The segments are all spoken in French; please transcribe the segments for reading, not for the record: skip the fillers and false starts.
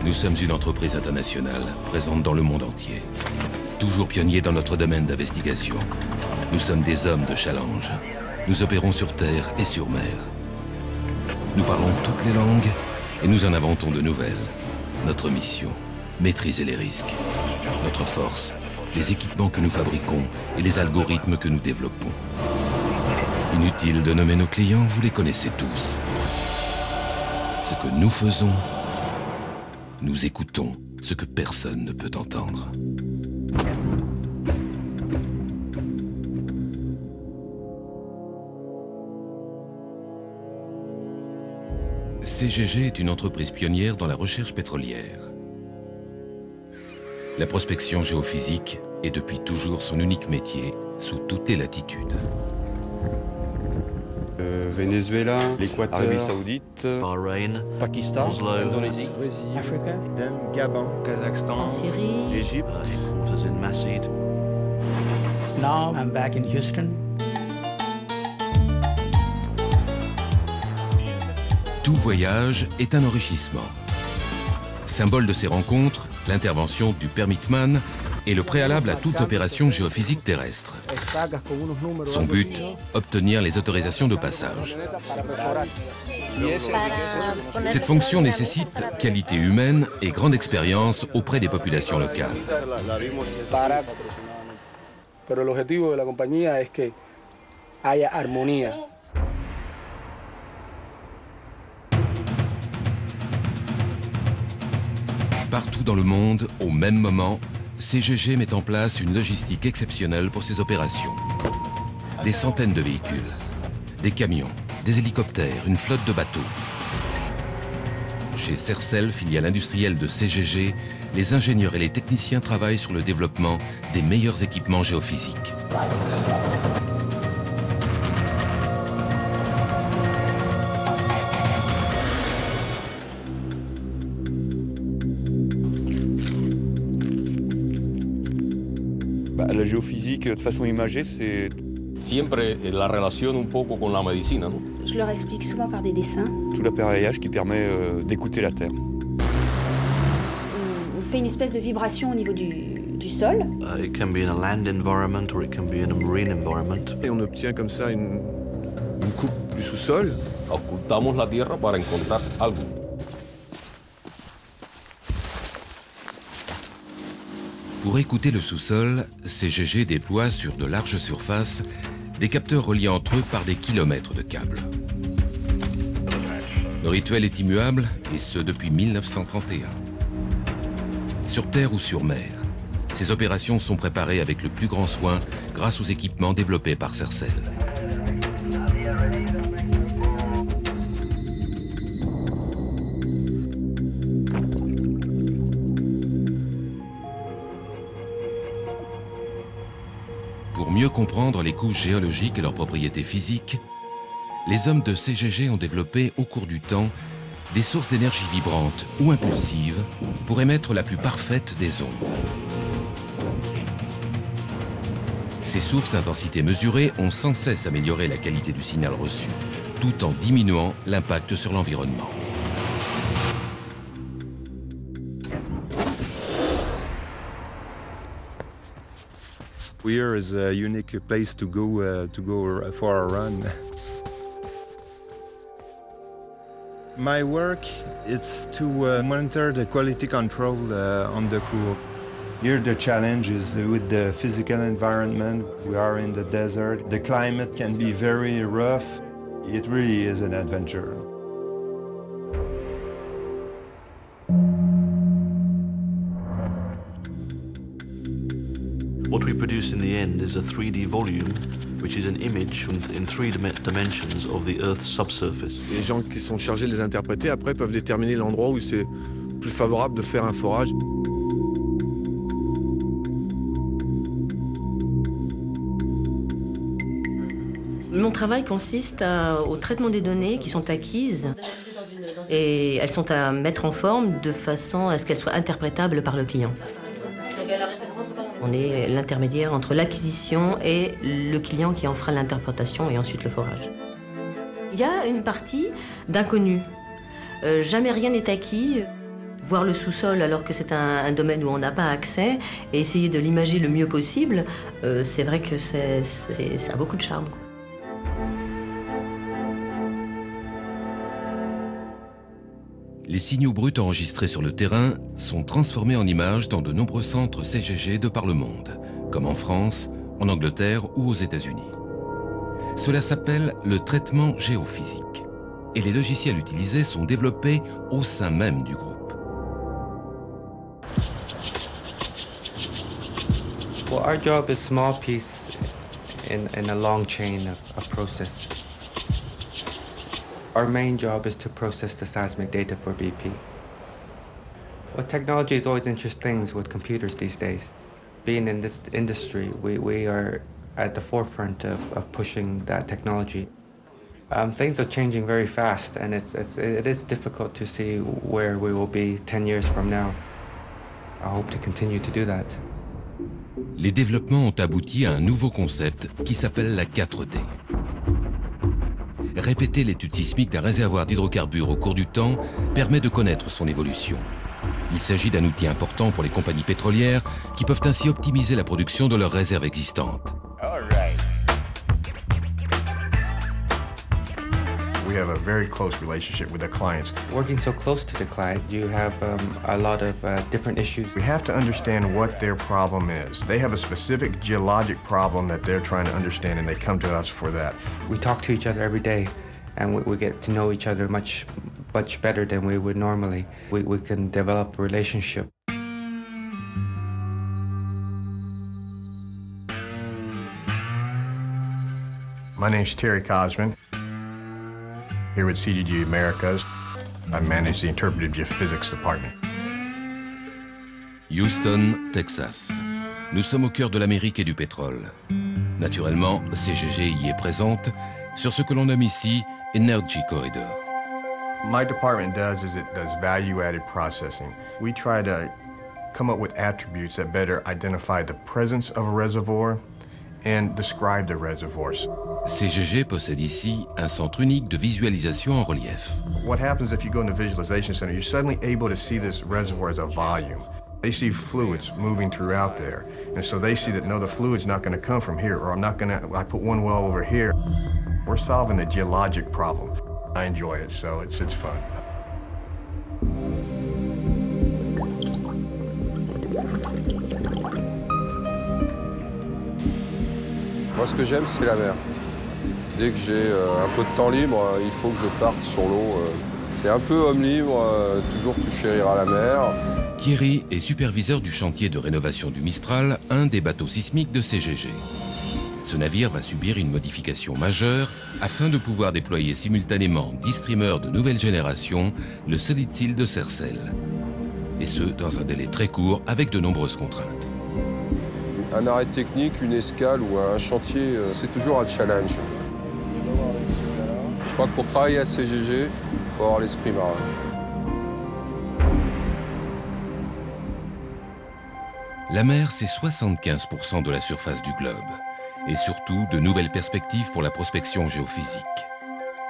Nous sommes une entreprise internationale, présente dans le monde entier. Toujours pionniers dans notre domaine d'investigation. Nous sommes des hommes de challenge. Nous opérons sur terre et sur mer. Nous parlons toutes les langues et nous en inventons de nouvelles. Notre mission, maîtriser les risques. Notre force, les équipements que nous fabriquons et les algorithmes que nous développons. Inutile de nommer nos clients, vous les connaissez tous. Ce que nous faisons, nous écoutons ce que personne ne peut entendre. CGG est une entreprise pionnière dans la recherche pétrolière. La prospection géophysique est depuis toujours son unique métier, sous toutes les latitudes. Venezuela, l'Équateur, Arabie Saoudite, Bahreïn, Pakistan, Oslo, Indonésie, Brésil, Afrique, Gabon, Kazakhstan, Syrie, Égypte. headquarters in Massid. Now I'm back in Houston. Tout voyage est un enrichissement. Symbole de ces rencontres, l'intervention du permitman est le préalable à toute opération géophysique terrestre. Son but, obtenir les autorisations de passage. Cette fonction nécessite qualité humaine et grande expérience auprès des populations locales. Pero el objetivo de la compañía es que haya armonía. Partout dans le monde, au même moment, CGG met en place une logistique exceptionnelle pour ses opérations. Des centaines de véhicules, des camions, des hélicoptères, une flotte de bateaux. Chez Sercel, filiale industrielle de CGG, les ingénieurs et les techniciens travaillent sur le développement des meilleurs équipements géophysiques. La géophysique, de façon imagée, c'est... Siempre la relación un poco con la medicina, ¿no? je leur explique souvent par des dessins. tout l'appareillage qui permet d'écouter la Terre. On fait une espèce de vibration au niveau du sol. It can be in a land environment or it can be in a marine environment. Et on obtient comme ça une coupe du sous-sol. Ocultamos la tierra para encontrar algo. Pour écouter le sous-sol, CGG déploie sur de larges surfaces des capteurs reliés entre eux par des kilomètres de câbles. Le rituel est immuable, et ce depuis 1931. Sur terre ou sur mer, ces opérations sont préparées avec le plus grand soin grâce aux équipements développés par Sercel. Pour mieux comprendre les couches géologiques et leurs propriétés physiques, les hommes de CGG ont développé au cours du temps des sources d'énergie vibrantes ou impulsives pour émettre la plus parfaite des ondes. Ces sources d'intensité mesurée ont sans cesse amélioré la qualité du signal reçu, tout en diminuant l'impact sur l'environnement. Here is a unique place to go for a run. My work is to monitor the quality control on the crew. Here the challenge is with the physical environment. We are in the desert. The climate can be very rough. It really is an adventure. What we produce in the end is a 3D volume, which is an image in three dimensions of the Earth's subsurface. Les gens qui sont chargés de les interpréter, après, peuvent déterminer l'endroit où c'est plus favorable de faire un forage. Mon travail consiste au traitement des données qui sont acquises et elles sont à mettre en forme de façon à ce qu'elles soient interprétables par le client. On est l'intermédiaire entre l'acquisition et le client qui en fera l'interprétation et ensuite le forage. Il y a une partie d'inconnu. Jamais rien n'est acquis. voir le sous-sol alors que c'est un domaine où on n'a pas accès et essayer de l'imager le mieux possible, c'est vrai que ça a beaucoup de charme. Les signaux bruts enregistrés sur le terrain sont transformés en images dans de nombreux centres CGG de par le monde, comme en France, en Angleterre ou aux États-Unis. Cela s'appelle le traitement géophysique. Et les logiciels utilisés sont développés au sein même du groupe. Well, our job is a small piece in a long chain of process. Our main job is to process the seismic data for BP. Well, technology is always interesting with computers these days. Being in this industry, we are at the forefront of pushing that technology. Things are changing very fast, and it is difficult to see where we will be 10 years from now. I hope to continue to do that. Les développements ont abouti à un nouveau concept qui s'appelle la 4D. Répéter l'étude sismique d'un réservoir d'hydrocarbures au cours du temps permet de connaître son évolution. Il s'agit d'un outil important pour les compagnies pétrolières qui peuvent ainsi optimiser la production de leurs réserves existantes. We have a very close relationship with the clients. Working so close to the client, you have a lot of different issues. We have to understand what their problem is. They have a specific geologic problem that they're trying to understand, and they come to us for that. We talk to each other every day, and we get to know each other much better than we would normally. We can develop a relationship. My name's Terry Cosman. Here with CDG Americas, I manage the Interpretive Geophysics Department. Houston, Texas. Nous sommes au cœur de l'Amérique et du pétrole. Naturellement, CGG y est présente sur ce que l'on nomme ici Energy Corridor. My department does value-added processing. We try to come up with attributes that better identify the presence of a reservoir and describe the reservoirs. CGG possède ici un centre unique de visualisation en relief. What happens if you go in the visualization center, you're suddenly able to see this reservoir as a volume. They see fluids moving throughout there. And so they see that, no, the fluid's not going to come from here, or I put one well over here. We're solving a geologic problem. I enjoy it, so it's fun. Moi, ce que j'aime, c'est la mer. Dès que j'ai un peu de temps libre, il faut que je parte sur l'eau. C'est un peu homme libre, toujours tu chériras la mer. Thierry est superviseur du chantier de rénovation du Mistral, un des bateaux sismiques de CGG. Ce navire va subir une modification majeure afin de pouvoir déployer simultanément 10 streamers de nouvelle génération, le Solid Seal de Sercel. Et ce, dans un délai très court, avec de nombreuses contraintes. Un arrêt technique, une escale ou un chantier, c'est toujours un challenge. Je crois que pour travailler à CGG, il faut avoir l'esprit marin. La mer, c'est 75% de la surface du globe. Et surtout, de nouvelles perspectives pour la prospection géophysique.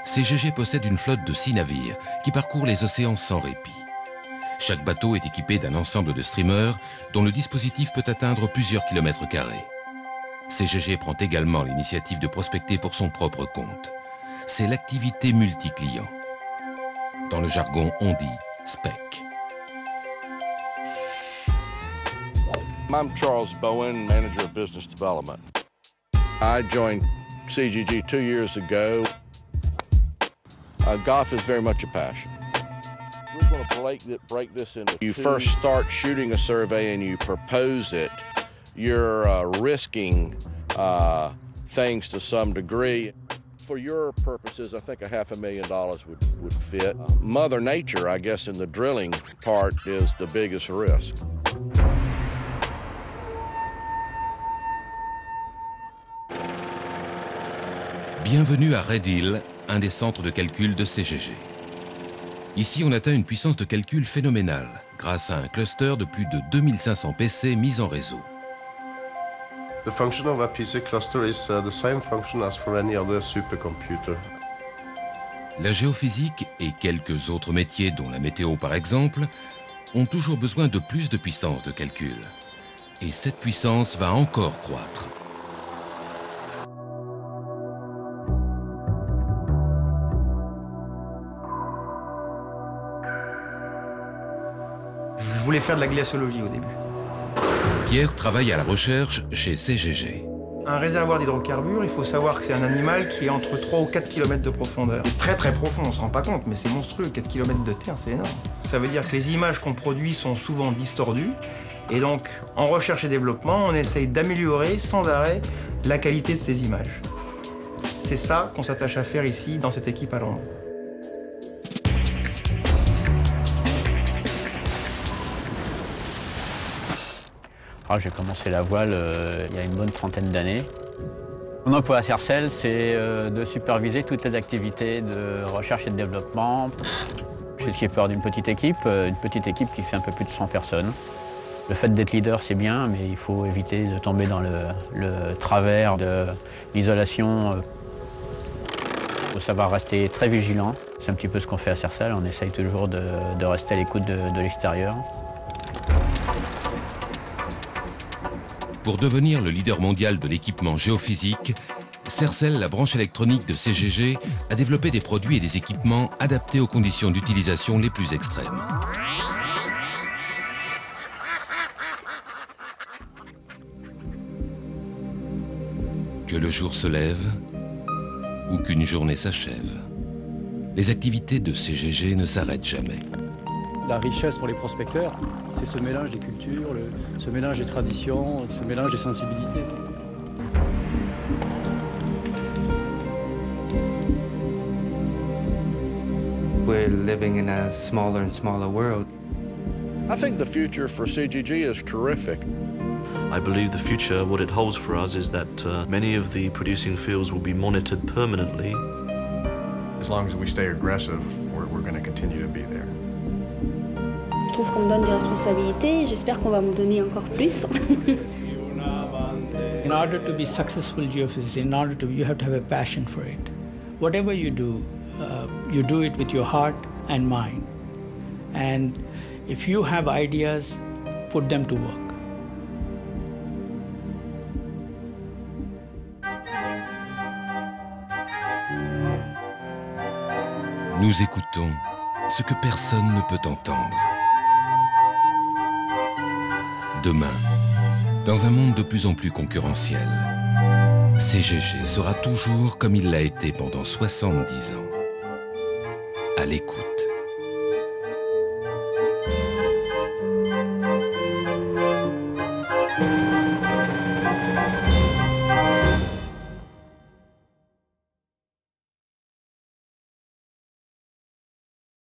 CGG possède une flotte de 6 navires qui parcourent les océans sans répit. Chaque bateau est équipé d'un ensemble de streamers dont le dispositif peut atteindre plusieurs kilomètres carrés. CGG prend également l'initiative de prospecter pour son propre compte. C'est l'activité multi-client. Dans le jargon, on dit SPEC. I'm Charles Bowen, Manager of Business Development. I joined CGG 2 years ago. Golf is very much a passion. We're going to break this into two. You first start shooting a survey and you propose it. You're risking things to some degree. For your purposes, I think $500,000 would fit. Mother Nature, I guess, in the drilling part is the biggest risk. Bienvenue à Red Hill, un des centres de calcul de CGG. Ici, on atteint une puissance de calcul phénoménale grâce à un cluster de plus de 2500 PC mis en réseau. The function of a PC cluster is the same function as for any other supercomputer. La géophysique et quelques autres métiers, dont la météo par exemple, ont toujours besoin de plus de puissance de calcul. Et cette puissance va encore croître. Je voulais faire de la glaciologie au début. Pierre travaille à la recherche chez CGG. Un réservoir d'hydrocarbures, il faut savoir que c'est un animal qui est entre 3 ou 4 km de profondeur. C'est très très profond, on ne se rend pas compte, mais c'est monstrueux, 4 km de terre, c'est énorme. Ça veut dire que les images qu'on produit sont souvent distordues, et donc en recherche et développement, on essaye d'améliorer sans arrêt la qualité de ces images. C'est ça qu'on s'attache à faire ici, dans cette équipe à Londres. J'ai commencé la voile il y a une bonne trentaine d'années. Mon emploi à Sarcelles, c'est de superviser toutes les activités de recherche et de développement. Je suis skipper d'une petite équipe qui fait un peu plus de 100 personnes. Le fait d'être leader, c'est bien, mais il faut éviter de tomber dans le travers de l'isolation. Il faut savoir rester très vigilant. C'est un petit peu ce qu'on fait à Sarcelles. On essaye toujours de rester à l'écoute de l'extérieur. Pour devenir le leader mondial de l'équipement géophysique, Sercel, la branche électronique de CGG, a développé des produits et des équipements adaptés aux conditions d'utilisation les plus extrêmes. Que le jour se lève ou qu'une journée s'achève, les activités de CGG ne s'arrêtent jamais. La richesse pour les prospecteurs, c'est ce mélange des cultures, ce mélange des traditions, ce mélange des sensibilités. We're living in a smaller and smaller world. I think the future for CGG is terrific. I believe the future, what it holds for us, is that many of the producing fields will be monitored permanently. As long as we stay aggressive, we're going to continue to be there. Je trouve qu'on me donne des responsabilités et j'espère qu'on va m'en donner encore plus. In order to be successful geophysicist, you have to have a passion for it. Whatever you do it with your heart and mind. And if you have ideas, put them to work. Nous écoutons ce que personne ne peut entendre. Demain, dans un monde de plus en plus concurrentiel, CGG sera toujours comme il l'a été pendant 70 ans, à l'écoute.